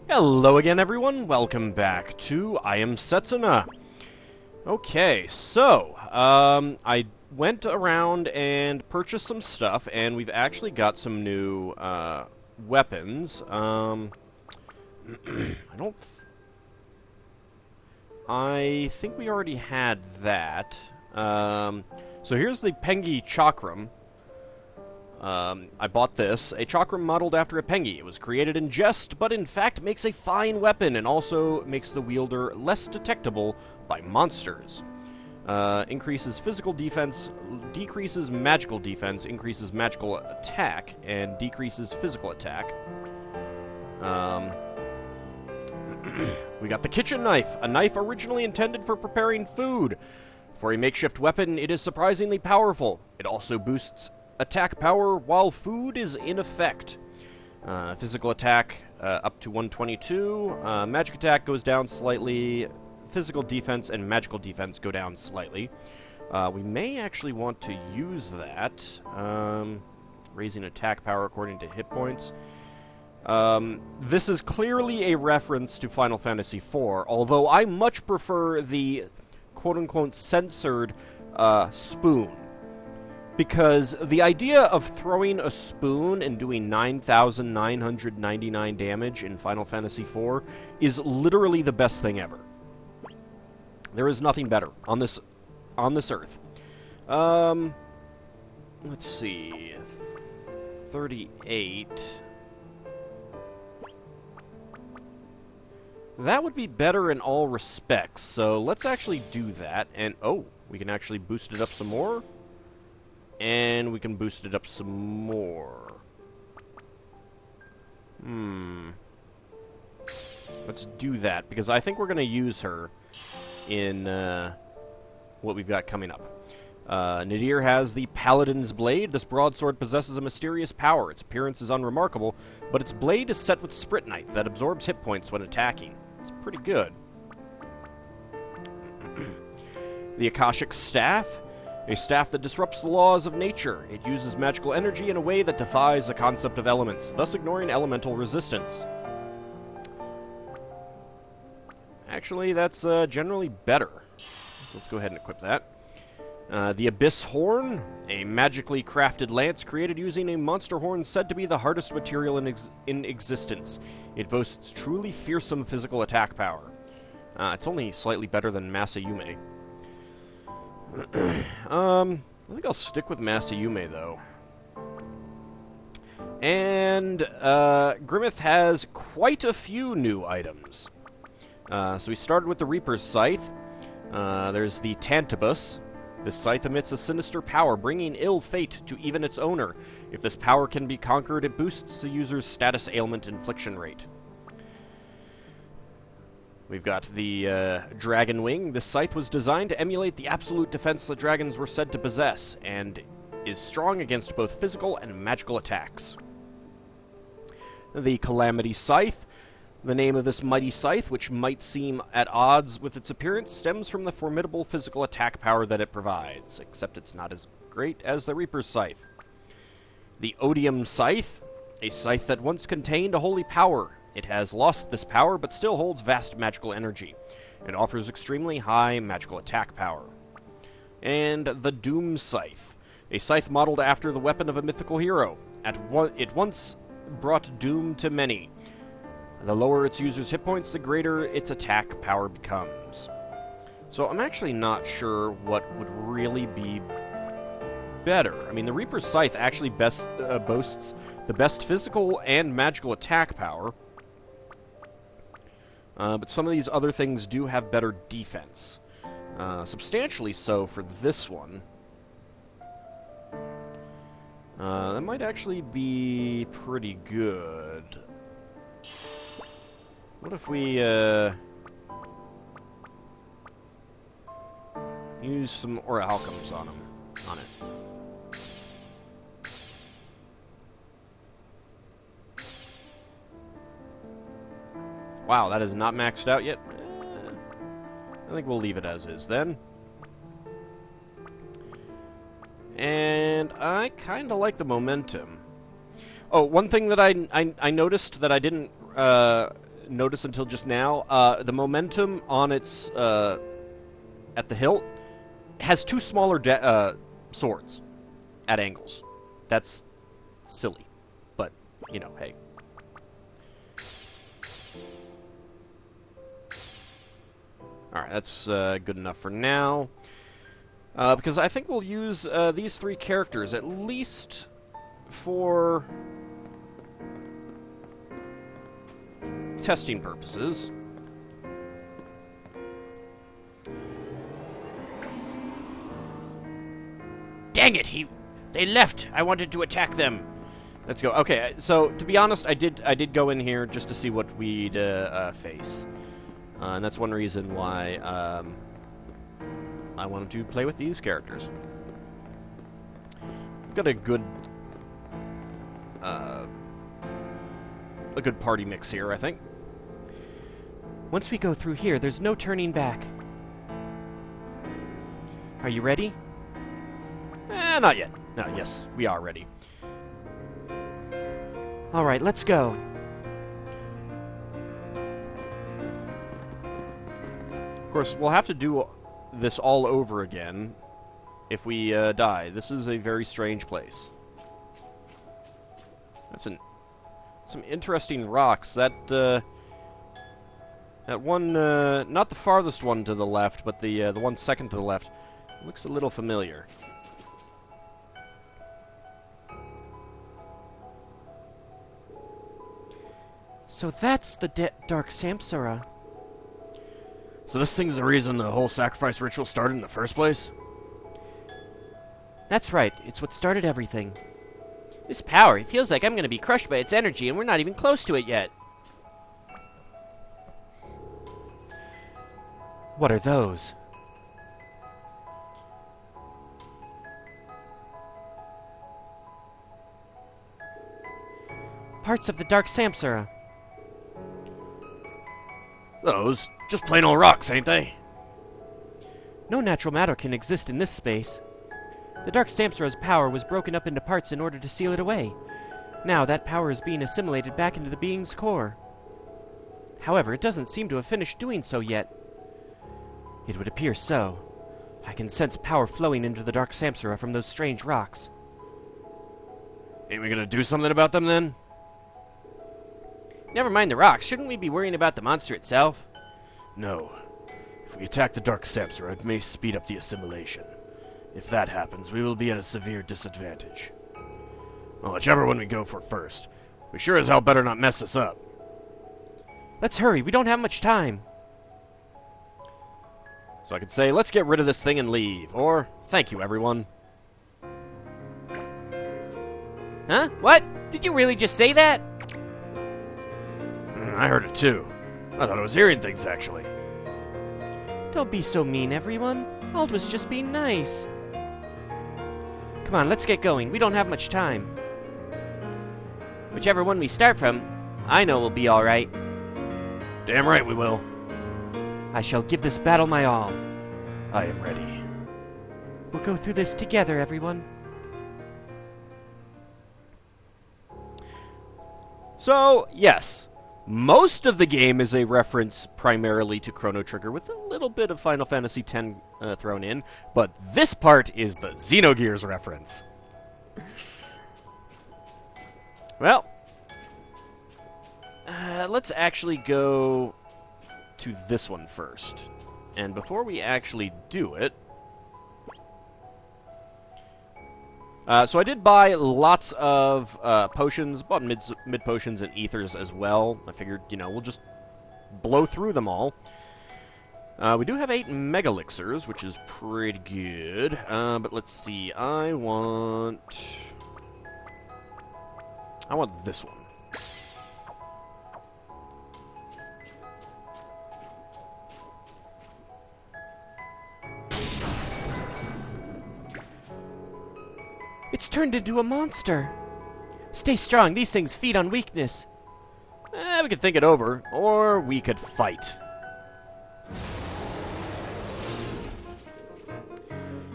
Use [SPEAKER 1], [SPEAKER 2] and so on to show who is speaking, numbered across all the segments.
[SPEAKER 1] Hello again, everyone. Welcome back to I Am Setsuna. Okay, so, I went around and purchased some stuff, and we've actually got some new, weapons. I think we already had that. So here's the Pengi Chakram. I bought this, a chakram modeled after a pengi. It was created in jest, but in fact makes a fine weapon and also makes the wielder less detectable by monsters. Increases physical defense, decreases magical defense, increases magical attack, and decreases physical attack. We got the kitchen knife, a knife originally intended for preparing food. For a makeshift weapon, it is surprisingly powerful. It also boosts attack power while food is in effect. Physical attack up to 122. Magic attack goes down slightly. Physical defense and magical defense go down slightly. We may actually want to use that. Raising attack power according to hit points. This is clearly a reference to Final Fantasy IV, although I much prefer the quote-unquote censored spoon. Because the idea of throwing a spoon and doing 9,999 damage in Final Fantasy IV is literally the best thing ever. There is nothing better on this earth. Let's see. 38. That would be better in all respects, so let's actually do that. And, oh, we can actually boost it up some more. And we can boost it up some more. Let's do that, because I think we're going to use her in what we've got coming up. Nadir has the Paladin's Blade. This broadsword possesses a mysterious power. Its appearance is unremarkable, but its blade is set with Spritnite that absorbs hit points when attacking. It's pretty good. The Akashic Staff. A staff that disrupts the laws of nature. It uses magical energy in a way that defies the concept of elements, thus ignoring elemental resistance. Actually, that's generally better. So let's go ahead and equip that. The Abyss Horn, a magically crafted lance created using a monster horn said to be the hardest material in existence. It boasts truly fearsome physical attack power. It's only slightly better than Masayume. I think I'll stick with Masayume, though. And Grimmith has quite a few new items. So we started with the Reaper's Scythe. There's the Tantibus. This scythe emits a sinister power, bringing ill fate to even its owner. If this power can be conquered, it boosts the user's status ailment infliction rate. We've got the Dragon Wing. This scythe was designed to emulate the absolute defense the dragons were said to possess, and is strong against both physical and magical attacks. The Calamity Scythe. The name of this mighty scythe, which might seem at odds with its appearance, stems from the formidable physical attack power that it provides, except it's not as great as the Reaper's Scythe. The Odium Scythe. A scythe that once contained a holy power. It has lost this power, but still holds vast magical energy. It offers extremely high magical attack power. And the Doom Scythe. A scythe modeled after the weapon of a mythical hero. It once brought doom to many. The lower its user's hit points, the greater its attack power becomes. So I'm actually not sure what would really be better. I mean, the Reaper's Scythe actually boasts the best physical and magical attack power. But some of these other things do have better defense. Substantially so for this one. That might actually be pretty good. What if we, use some orichalcums on it? Wow, that is not maxed out yet? I think we'll leave it as is, then. And I kind of like the momentum. Oh, one thing that I noticed that I didn't notice until just now. The momentum on its at the hilt has two smaller swords at angles. That's silly, but you know, hey. All right, that's good enough for now. Because I think we'll use these three characters at least for testing purposes. Dang it! They left. I wanted to attack them. Let's go. Okay, so to be honest, I did go in here just to see what we'd face, and that's one reason why I wanted to play with these characters. Got a good party mix here, I think.
[SPEAKER 2] Once we go through here, there's no turning back. Are you ready?
[SPEAKER 1] Not yet. No, yes, we are ready.
[SPEAKER 2] All right, let's go.
[SPEAKER 1] Of course, we'll have to do this all over again if we die. This is a very strange place. That's some interesting rocks. That one, not the farthest one to the left, but the one second to the left, looks a little familiar.
[SPEAKER 2] So that's the Dark Samsara.
[SPEAKER 1] So this thing's the reason the whole sacrifice ritual started in the first place?
[SPEAKER 2] That's right. It's what started everything. This power, it feels like I'm going to be crushed by its energy, and we're not even close to it yet. What are those? Parts of the Dark Samsara.
[SPEAKER 1] Those? Just plain old rocks, ain't they?
[SPEAKER 2] No natural matter can exist in this space. The Dark Samsara's power was broken up into parts in order to seal it away. Now that power is being assimilated back into the being's core. However, it doesn't seem to have finished doing so yet. It would appear so. I can sense power flowing into the Dark Samsara from those strange rocks.
[SPEAKER 1] Ain't we gonna do something about them then?
[SPEAKER 2] Never mind the rocks. Shouldn't we be worrying about the monster itself?
[SPEAKER 1] No. If we attack the Dark Samsara, it may speed up the assimilation. If that happens, we will be at a severe disadvantage. Well, whichever one we go for first. We sure as hell better not mess this up.
[SPEAKER 2] Let's hurry. We don't have much time.
[SPEAKER 1] So I could say, let's get rid of this thing and leave. Or, thank you, everyone.
[SPEAKER 2] Huh? What? Did you really just say that?
[SPEAKER 1] I heard it too. I thought I was hearing things, actually.
[SPEAKER 2] Don't be so mean, everyone. Ald was just being nice. Come on, let's get going. We don't have much time. Whichever one we start from, I know we'll be alright.
[SPEAKER 1] Damn right we will.
[SPEAKER 2] I shall give this battle my all.
[SPEAKER 1] I am ready.
[SPEAKER 2] We'll go through this together, everyone.
[SPEAKER 1] So, yes. Most of the game is a reference primarily to Chrono Trigger with a little bit of Final Fantasy X thrown in, but this part is the Xenogears reference. Well, let's actually go to this one first. And before we actually do it... so I did buy lots of potions, bought mid potions and ethers as well. I figured, you know, we'll just blow through them all. We do have 8 mega elixirs, which is pretty good. But let's see, I want this one.
[SPEAKER 2] It's turned into a monster. Stay strong. These things feed on weakness.
[SPEAKER 1] We could think it over, or we could fight.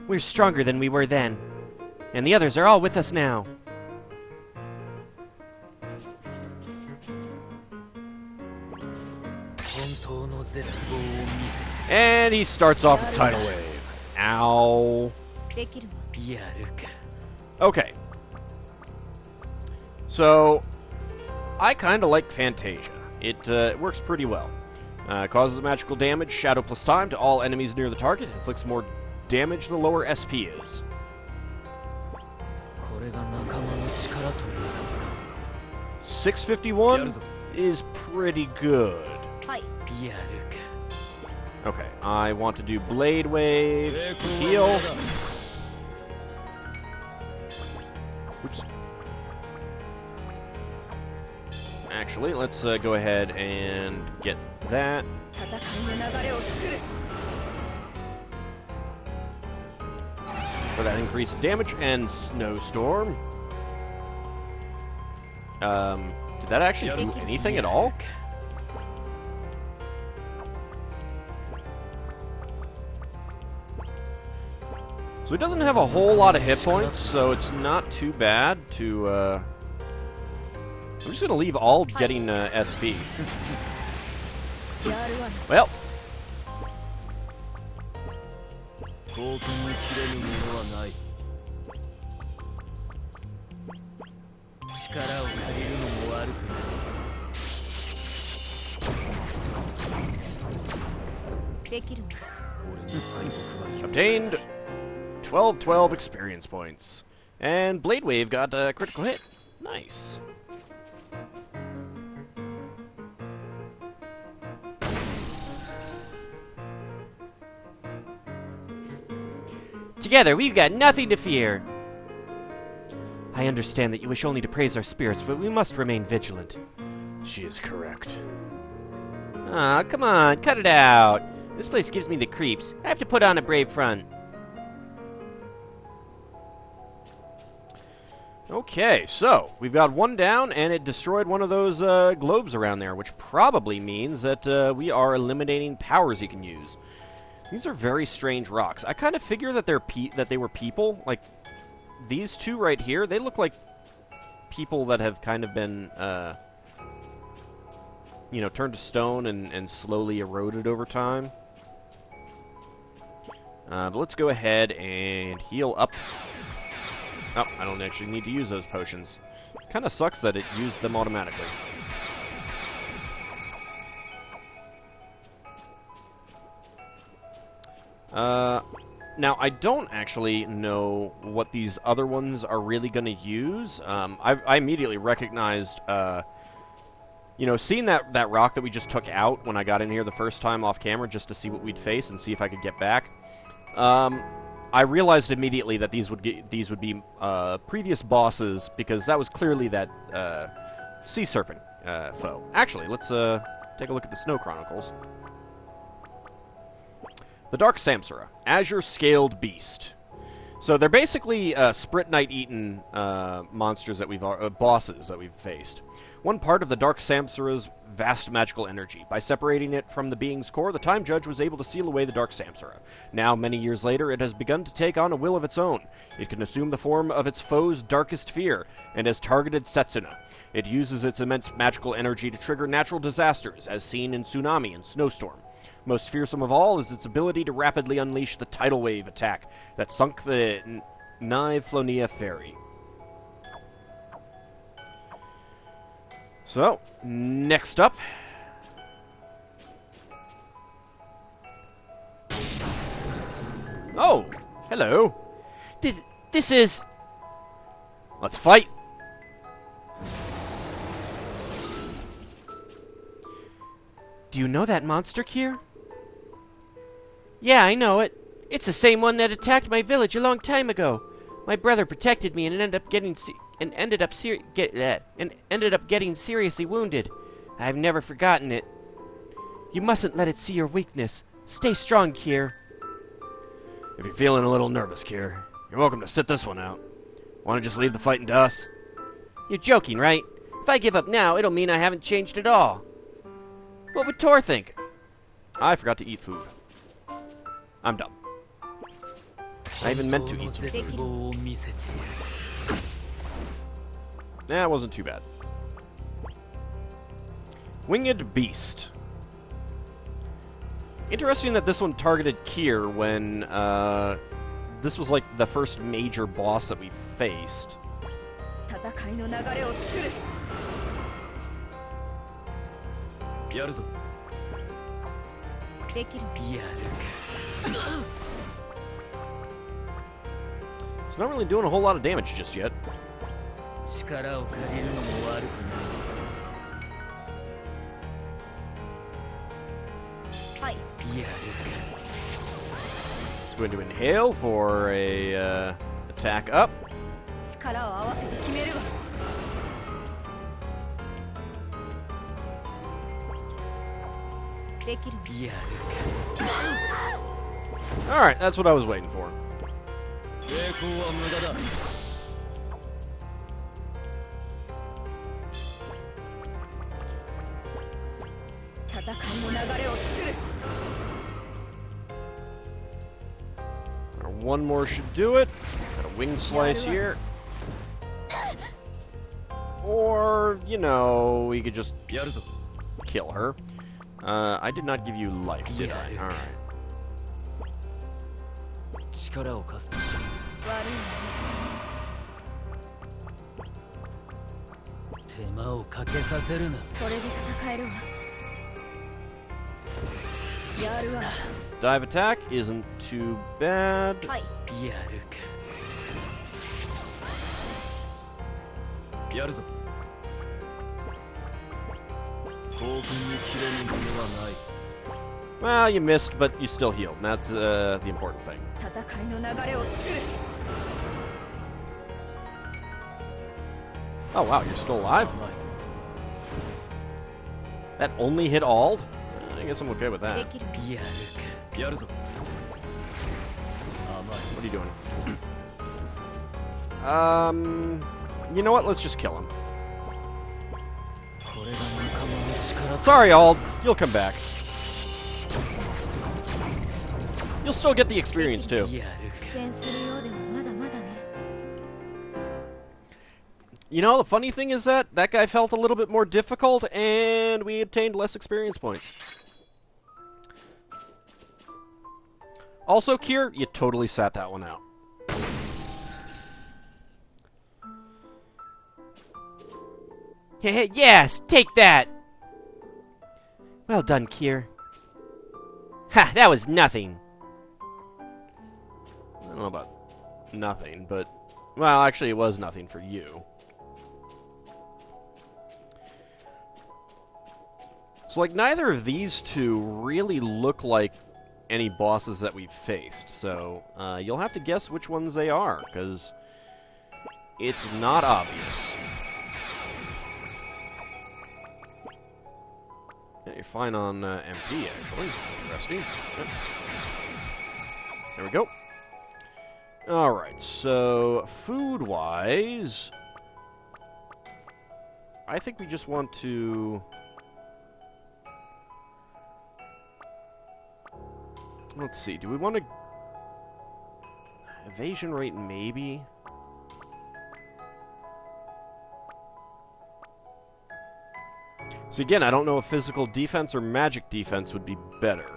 [SPEAKER 2] We're stronger than we were then. And the others are all with us now.
[SPEAKER 1] And he starts off with Tidal Wave. Ow. Okay. So, I kind of like Fantasia. It works pretty well. Causes magical damage, shadow plus time, to all enemies near the target. Inflicts more damage the lower SP is. 651 is pretty good. Okay, I want to do Blade Wave, heal. Oops. Actually, let's go ahead and get that. For that increased damage and Snowstorm. Did that actually do anything at all? So he doesn't have a whole lot of hit points, so it's not too bad to, I'm just gonna leave Ald getting, SP. Well. Obtained 12 experience points. And Blade Wave got a critical hit. Nice.
[SPEAKER 2] Together, we've got nothing to fear. I understand that you wish only to praise our spirits, but we must remain vigilant.
[SPEAKER 1] She is correct.
[SPEAKER 2] Aw, come on, cut it out. This place gives me the creeps. I have to put on a brave front.
[SPEAKER 1] Okay, so we've got one down, and it destroyed one of those globes around there, which probably means that we are eliminating powers you can use. These are very strange rocks. I kind of figure that they were people. Like, these two right here, they look like people that have kind of been, you know, turned to stone and slowly eroded over time. But let's go ahead and heal up. Oh, I don't actually need to use those potions. Kind of sucks that it used them automatically. Now, I don't actually know what these other ones are really going to use. I immediately recognized, you know, seeing that rock that we just took out when I got in here the first time off camera just to see what we'd face and see if I could get back. I realized immediately that these would be previous bosses, because that was clearly that sea serpent foe. Actually, let's take a look at the Snow Chronicles. The Dark Samsara, Azure Scaled Beast. So they're basically Sprit Knight Eaten monsters that bosses that we've faced. One part of the Dark Samsara's vast magical energy. By separating it from the being's core, the Time Judge was able to seal away the Dark Samsara. Now, many years later, it has begun to take on a will of its own. It can assume the form of its foe's darkest fear, and has targeted Setsuna. It uses its immense magical energy to trigger natural disasters, as seen in Tsunami and Snowstorm. Most fearsome of all is its ability to rapidly unleash the tidal wave attack that sunk the Nyflonia ferry. So, next up. Oh, hello.
[SPEAKER 2] This is...
[SPEAKER 1] Let's fight.
[SPEAKER 2] Do you know that monster, Kier? Yeah, I know it. It's the same one that attacked my village a long time ago. My brother protected me and ended up getting seriously wounded. I've never forgotten it. You mustn't let it see your weakness. Stay strong, Kier.
[SPEAKER 1] If you're feeling a little nervous, Kier, you're welcome to sit this one out. Want to just leave the fighting to us?
[SPEAKER 2] You're joking, right? If I give up now, it'll mean I haven't changed at all. What would Tor think?
[SPEAKER 1] I forgot to eat food. I'm dumb. I even meant to eat some food. Nah, it wasn't too bad. Winged Beast. Interesting that this one targeted Kier when this was like the first major boss that we faced.
[SPEAKER 3] 戦いの流れを作る。
[SPEAKER 4] やるぞ。
[SPEAKER 3] できる。
[SPEAKER 4] やるか。
[SPEAKER 1] It's not really doing a whole lot of damage just yet.
[SPEAKER 4] 力を借りるのも悪くない。
[SPEAKER 3] はい。
[SPEAKER 4] やるか。
[SPEAKER 1] It's going to inhale for a attack up.
[SPEAKER 3] 力を合わせて決めるわ。できる。
[SPEAKER 4] やるか。
[SPEAKER 1] Alright, that's what I was waiting for.
[SPEAKER 4] 抵抗は無駄だ。
[SPEAKER 3] 戦いの流れを作る。
[SPEAKER 1] One more should do it. Got a wing slice here. Or, you know, we could just
[SPEAKER 4] やるぞ。
[SPEAKER 1] kill her. I did not give you life, did I?
[SPEAKER 4] Yeah.
[SPEAKER 1] Alright.
[SPEAKER 4] 力を貸すとしよ
[SPEAKER 3] 悪い
[SPEAKER 4] う。手間をかけさせるな。
[SPEAKER 3] な。これで戦えるわ。やるわ。
[SPEAKER 1] Dive attack isn't too bad.
[SPEAKER 3] はい。
[SPEAKER 4] やるか。やるぞ。興奮に切れるものはない。
[SPEAKER 1] Well, you missed, but you still healed. And that's the important thing.
[SPEAKER 3] 戦いの流れを作る。
[SPEAKER 1] Oh, wow, you're still alive? That only hit Ald? I guess I'm okay with
[SPEAKER 3] で
[SPEAKER 1] that.
[SPEAKER 3] きる。
[SPEAKER 4] やるか。やるぞ。甘い。
[SPEAKER 1] What are you doing? You know what? Let's just kill him.
[SPEAKER 4] これが仲間の力だ。
[SPEAKER 1] Sorry, Ald. You'll come back. You'll still get the experience, too.
[SPEAKER 4] やる
[SPEAKER 3] 苦戦するようでもまだまだね。
[SPEAKER 1] You know, the funny thing is that guy felt a little bit more difficult, and we obtained less experience points. Also, Kier, you totally sat that one out.
[SPEAKER 2] Yes, take that! Well done, Kier. Ha, that was nothing.
[SPEAKER 1] I don't know about nothing, but... Well, actually, it was nothing for you. So, like, neither of these two really look like any bosses that we've faced, so you'll have to guess which ones they are, because it's not obvious. Yeah, you're fine on MP, actually. Interesting. Yep. There we go. Alright, so food-wise, I think we just want to... Let's see, do we want to... Evasion rate, maybe? So again, I don't know if physical defense or magic defense would be better.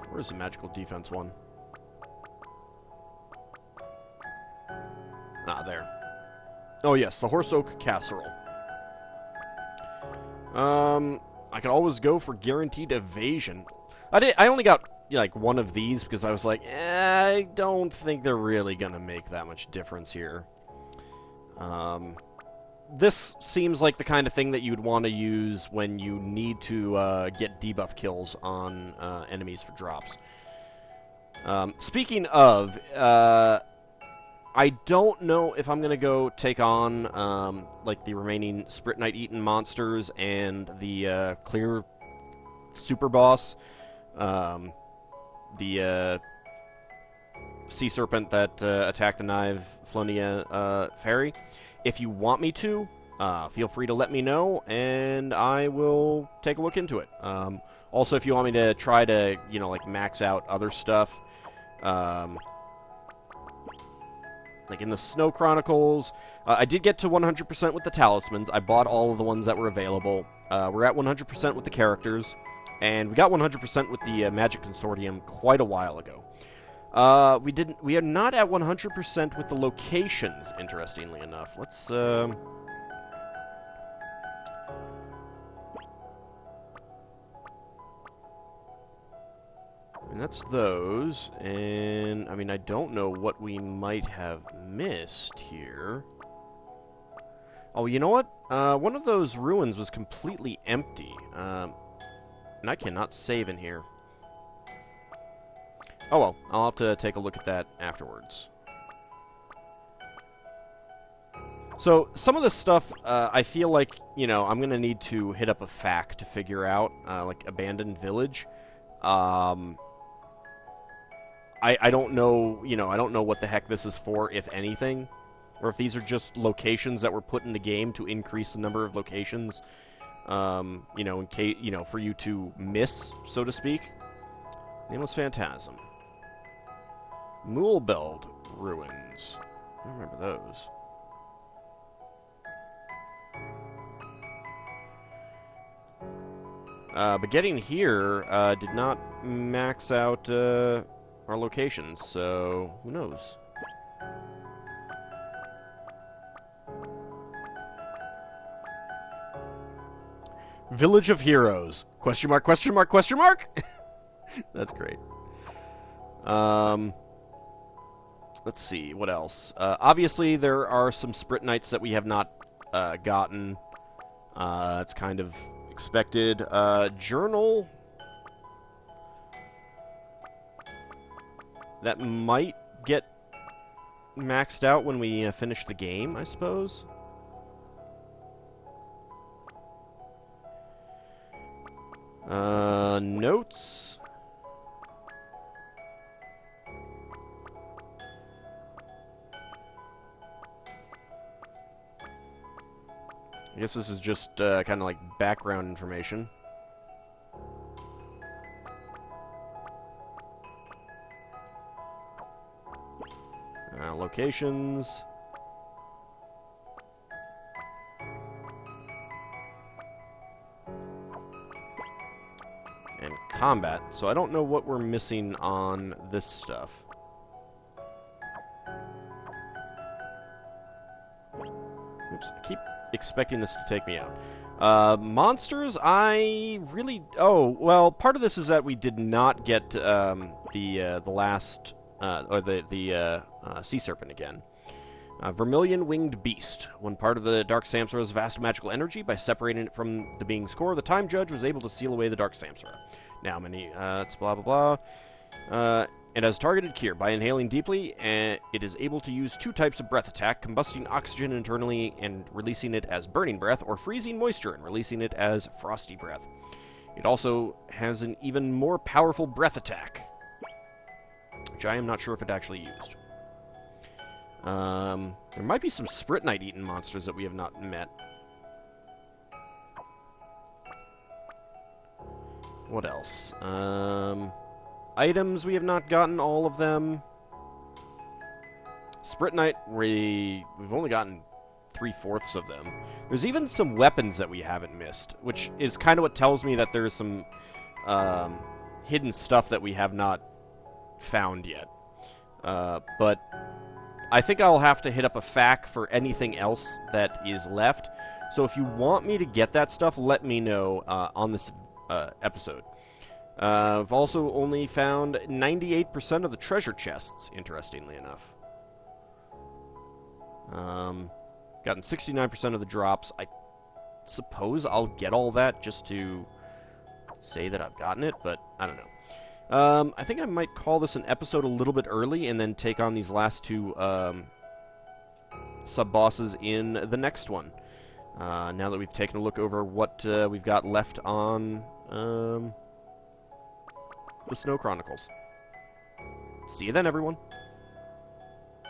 [SPEAKER 1] Where's the magical defense one? Ah, there. Oh yes, the Horse Oak Casserole. I could always go for guaranteed evasion. I only got like one of these because I was like, I don't think they're really gonna make that much difference here. This seems like the kind of thing that you'd want to use when you need to get debuff kills on enemies for drops. Speaking of, I don't know if I'm going to go take on like the remaining Sprit Knight Eaten monsters and the clear super boss, the sea serpent that attacked the Nive Flonia Fairy. If you want me to, feel free to let me know, and I will take a look into it. Also, if you want me to try to, like max out other stuff, like in the Snow Chronicles, I did get to 100% with the talismans. I bought all of the ones that were available. We're at 100% with the characters. And we got 100% with the Magic Consortium quite a while ago. We are not at 100% with the locations, interestingly enough. Let's, and that's those, and, I mean, I don't know what we might have missed here. Oh, you know what? One of those ruins was completely empty, and I cannot save in here. Oh well, I'll have to take a look at that afterwards. So, some of this stuff, I feel like, you know, I'm gonna need to hit up a FAQ to figure out, like, Abandoned Village. I don't know, you know, I don't know what the heck this is for, if anything. Or if these are just locations that were put in the game to increase the number of locations, you know, in case, you know, for you to miss, so to speak. Nameless Phantasm. Moolbeld Ruins. I don't remember those. But getting here did not max out our locations, so who knows? Village of Heroes. Question mark, question mark, question mark? That's great. Let's see, what else? Obviously, there are some Sprit Knights that we have not gotten. It's kind of expected. Journal. That might get maxed out when we finish the game, I suppose. Notes. I guess this is just kind of like background information. Locations. And combat. So I don't know what we're missing on this stuff. Oops, I keep expecting this to take me out. Monsters, I really... Oh, well, part of this is that we did not get the last... or the Sea Serpent again. Vermilion Winged Beast. When part of the Dark Samsara's vast magical energy, by separating it from the being's core, the Time Judge was able to seal away the Dark Samsara. Now many... it's blah blah blah. It has targeted cure. By inhaling deeply, it is able to use two types of breath attack, combusting oxygen internally and releasing it as burning breath, or freezing moisture and releasing it as frosty breath. It also has an even more powerful breath attack, which I am not sure if it actually used. There might be some Sprit Knight-eaten monsters that we have not met. What else? Items, we have not gotten all of them. Sprit Knight, we've only gotten 3/4 of them. There's even some weapons that we haven't missed, which is kind of what tells me that there's some hidden stuff that we have not found yet. But I think I'll have to hit up a FAQ for anything else that is left. So if you want me to get that stuff, let me know on this episode. I've also only found 98% of the treasure chests, interestingly enough. Gotten 69% of the drops. I suppose I'll get all that just to say that I've gotten it, but I don't know. I think I might call this an episode a little bit early and then take on these last two sub-bosses in the next one. Now that we've taken a look over what we've got left on the Snow Chronicles. See you then, everyone.